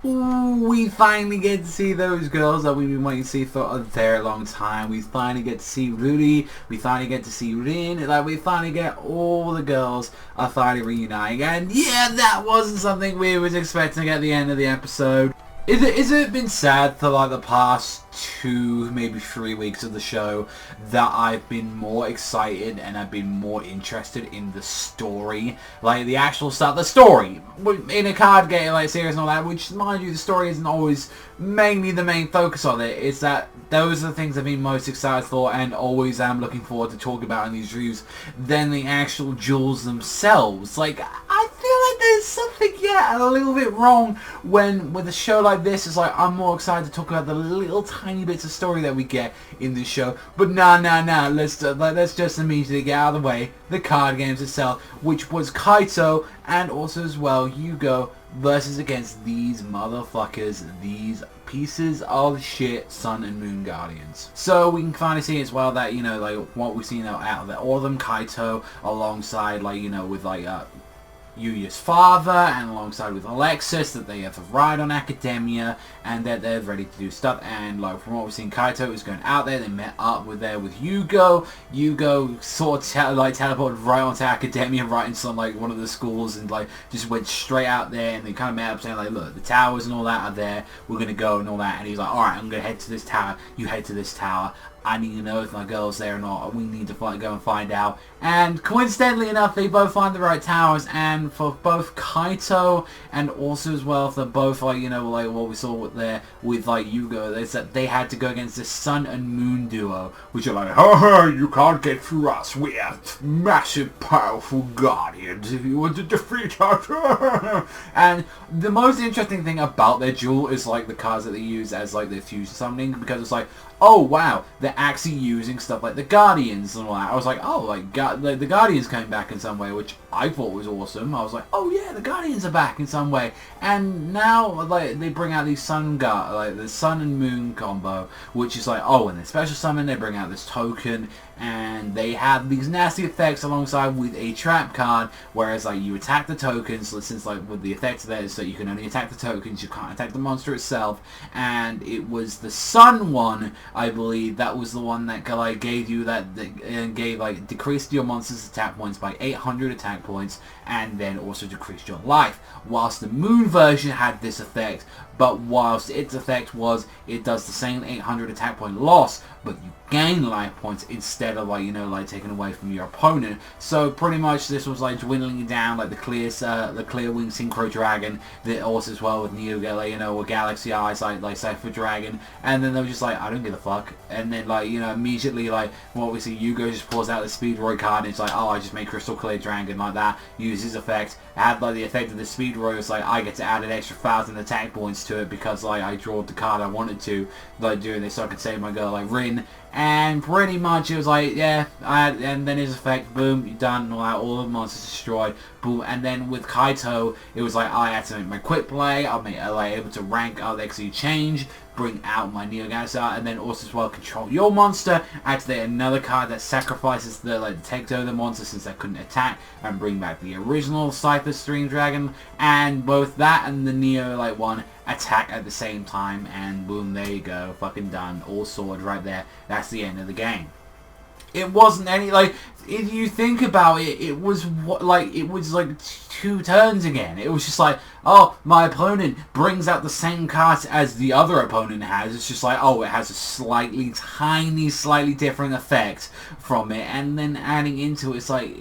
Ooh, we finally get to see those girls that we've been waiting to see for a very long time. We finally get to see Rudy. We finally get to see Rin. Like, we finally get all the girls are finally reuniting. And yeah, that wasn't something we was expecting at the end of the episode. Is it been sad for like the past 2, maybe 3 weeks of the show that I've been more excited and I've been more interested in the story, like the actual stuff, the story in a card game like series and all that, which mind you the story isn't always mainly the main focus of it. It's that those are the things I've been most excited for and always am looking forward to talk about in these reviews than the actual jewels themselves. Like, I feel like there's something a little bit wrong when with a show like this. It's like I'm more excited to talk about the little tiny bits of story that we get in this show, but nah, let's just immediately get out of the way the card games itself, which was Kaito and also as well Yugo versus against these motherfuckers, these pieces of shit Sun and Moon Guardians. So we can finally see as well that, you know, like what we've seen out of all of them, Kaito alongside, like, you know, with like Yuya's father and alongside with Alexis, that they have arrived on Academia and that they're ready to do stuff. And like from what we've seen, Kaito is going out there. They met up with Yugo. Yugo sort of teleported right onto Academia, right into like one of the schools, and like just went straight out there. And they kind of met up saying like, look, the towers and all that are there. We're gonna go and all that. And he's like, all right, I'm gonna head to this tower. You head to this tower. I need to know if my girl's there or not. We need to go and find out. And coincidentally enough, they both find the right towers. And for both Kaito and also as well for both, like, you know, like what we saw with like Yugo, is that they had to go against the Sun and Moon duo, which are like, haha, you can't get through us. We are massive, powerful guardians. If you want to defeat us. And the most interesting thing about their duel is like the cards that they use as like their fusion summoning, because it's like, oh wow, they're actually using stuff like the Guardians and all that. I was like, oh, like the Guardians came back in some way, which I thought was awesome. I was like, oh yeah, the Guardians are back in some way. And now like they bring out these like the Sun and Moon combo, which is like, oh, and the special summon they bring out this token, and they have these nasty effects alongside with a trap card, whereas like you attack the tokens, since like with the effect there is that you can only attack the tokens, you can't attack the monster itself. And it was the Sun one, I believe, that was the one that like gave you decreased your monster's attack points by 800 attack points, and then also decreased your life, whilst the Moon version had this effect, but whilst its effect was it does the same 800 attack point loss, but you gain life points instead of like, you know, like taken away from your opponent. So pretty much this was like dwindling down like the clear wing synchro dragon, that also as well with Neo, you know, with Galaxy Eyes like Cypher Dragon, and then they were just like, I don't give a fuck. And then like, you know, immediately like what we see, Yugo just pulls out the Speedroid card and it's like, oh, I just made Crystal Clear Dragon like that, use his effect, add like the effect of the Speedroid. It's like I get to add an extra 1,000 attack points to it because like I drew the card I wanted to, like doing this so I could save my girl like Rin. And pretty much it was like, yeah, and then his effect, boom, you're done, all the monsters destroyed, boom. And then with Kaito, it was like, I had to make my quick play, I like able to rank out the XE change, bring out my Neo Galaxy, and then also as well control your monster, activate another card that sacrifices takes over the monster since they couldn't attack, and bring back the original Cypher Stream Dragon, and both that and the Neo one attack at the same time, and boom, there you go, fucking done, all sword right there. That's the end of the game. It wasn't any, like, if you think about it, it was like 2 turns again. It was just like, oh, my opponent brings out the same cards as the other opponent has. It's just like, oh, it has a slightly different effect from it, and then adding into it, it's like,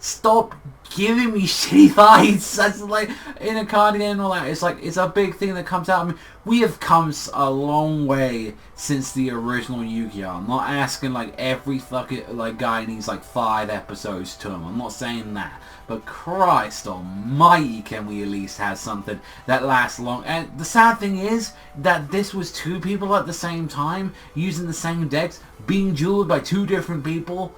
stop giving me shitty fights. That's like in a card game and all that. It's like, it's a big thing that comes out. I mean, we have come a long way since the original Yu-Gi-Oh! I'm not asking like every fucking guy needs like 5 episodes to him. I'm not saying that. But Christ almighty, can we at least have something that lasts long? And the sad thing is that this was 2 people at the same time using the same decks, being dueled by 2 different people.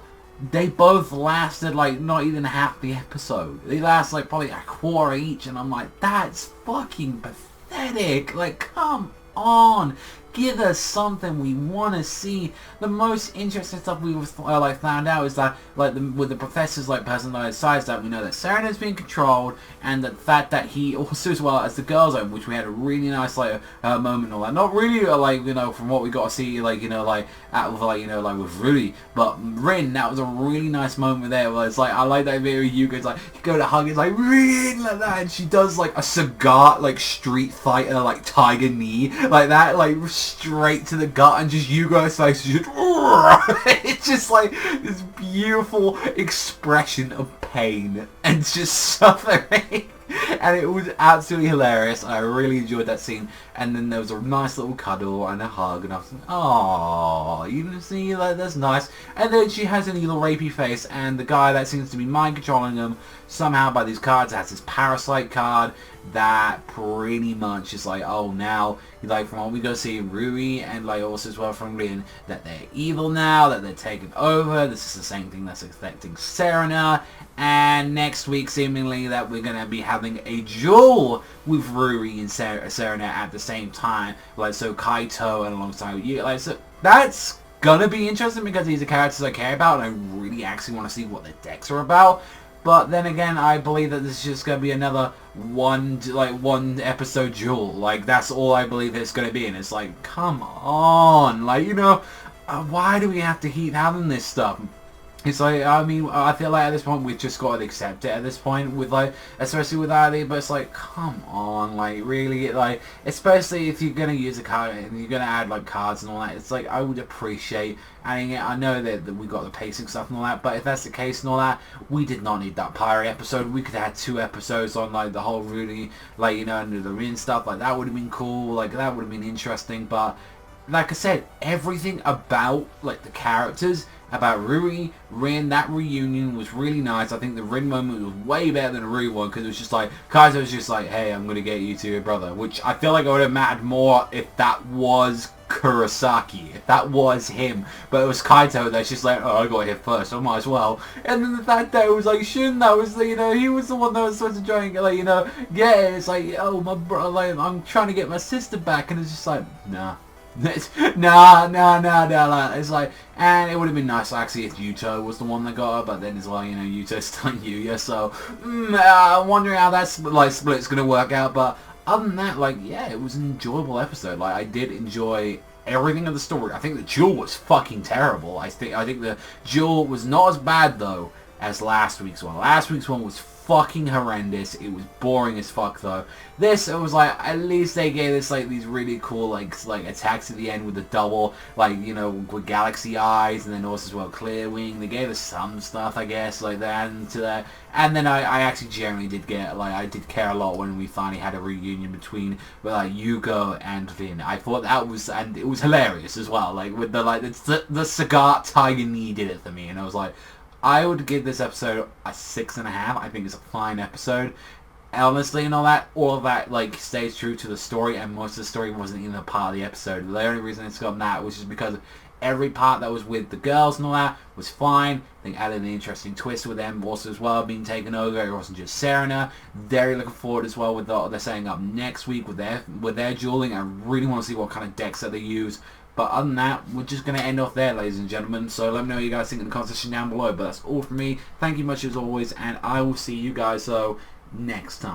They both lasted like not even half the episode. They last like probably a quarter each, and I'm like, that's fucking pathetic. Like, come on, give us something we want to see. The most interesting stuff we found out is that with the professor's personalized size, that we know that Serena's being controlled, and the fact that he also, as well as the girls, which we had a really nice moment and all that. Not really from what we got to see with Rudy, but Rin, that was a really nice moment there. Where it's I like that video. You guys you go to hug, it's Rin like that, and she does a cigar Street Fighter tiger knee that straight to the gut, and just Yugo's face is just it's just this beautiful expression of pain and just suffering. And it was absolutely hilarious. I really enjoyed that scene. And then there was a nice little cuddle and a hug, and I was like, oh, you can see that's nice. And then she has an evil rapey face, and the guy that seems to be mind controlling them somehow by these cards has this parasite card that pretty much is oh, now from what we go see Rui and also as well from Rin, that they're evil now, that they're taking over. This is the same thing that's affecting Serena. And next week, seemingly, that we're going to be having a duel with Rui and Serena at the same time. So Kaito and alongside you. So that's going to be interesting because these are characters I care about, and I really actually want to see what their decks are about. But then again, I believe that this is just going to be another one episode duel. That's all I believe it's going to be. And it's come on. Why do we have to keep having this stuff? It's I mean, I feel at this point we've just got to accept it at this point with especially with Ali, but it's come on, really, especially if you're gonna use a card and you're gonna add cards and all that, it's I would appreciate adding it. I know that we got the pacing stuff and all that, but if that's the case and all that, we did not need that pirate episode. We could have had 2 episodes on the whole Rudy, and the Rin stuff, that would have been cool, that would have been interesting. But like I said, everything about the characters, about Rui, Rin, that reunion was really nice. I think the Rin moment was way better than the Rui one, because it was just Kaito was just hey, I'm gonna get you to your brother, which I feel it would have mattered more if that was Kurosaki, if that was him. But it was Kaito that's just oh, I got here first, I might as well. And then the fact that it was Shun, that was he was the one that was supposed to try and get get it. It's oh, my brother, I'm trying to get my sister back, and it's just nah. Nah. It's and it would have been nice actually if Yuto was the one that got her, but then as well, Yuto's still Yuya, so I'm wondering how that split's gonna work out. But other than that, yeah, it was an enjoyable episode. I did enjoy everything of the story. I think the duel was fucking terrible. I think the duel was not as bad though as last week's one. Last week's one was fucking horrendous. It was boring as fuck though. This, it was at least they gave us these really cool attacks at the end with the double with galaxy eyes, and then also as well clear wing. They gave us some stuff, I guess, that and to that. And then I actually generally did get I did care a lot when we finally had a reunion between Yugo and Vin. I thought that was, and it was hilarious as well. With the cigar tiger knee did it for me, and I was I would give this episode a 6.5. I think it's a fine episode. Honestly, and all of that stays true to the story, and most of the story wasn't even a part of the episode. The only reason it's got that was just because every part that was with the girls and all that was fine. They added an interesting twist with them also as well being taken over. It wasn't just Serena. Very looking forward as well with they're setting up next week with their dueling. I really want to see what kind of decks that they use. But other than that, we're just going to end off there, ladies and gentlemen. So let me know what you guys think in the comment section down below. But that's all from me. Thank you much as always, and I will see you guys next time.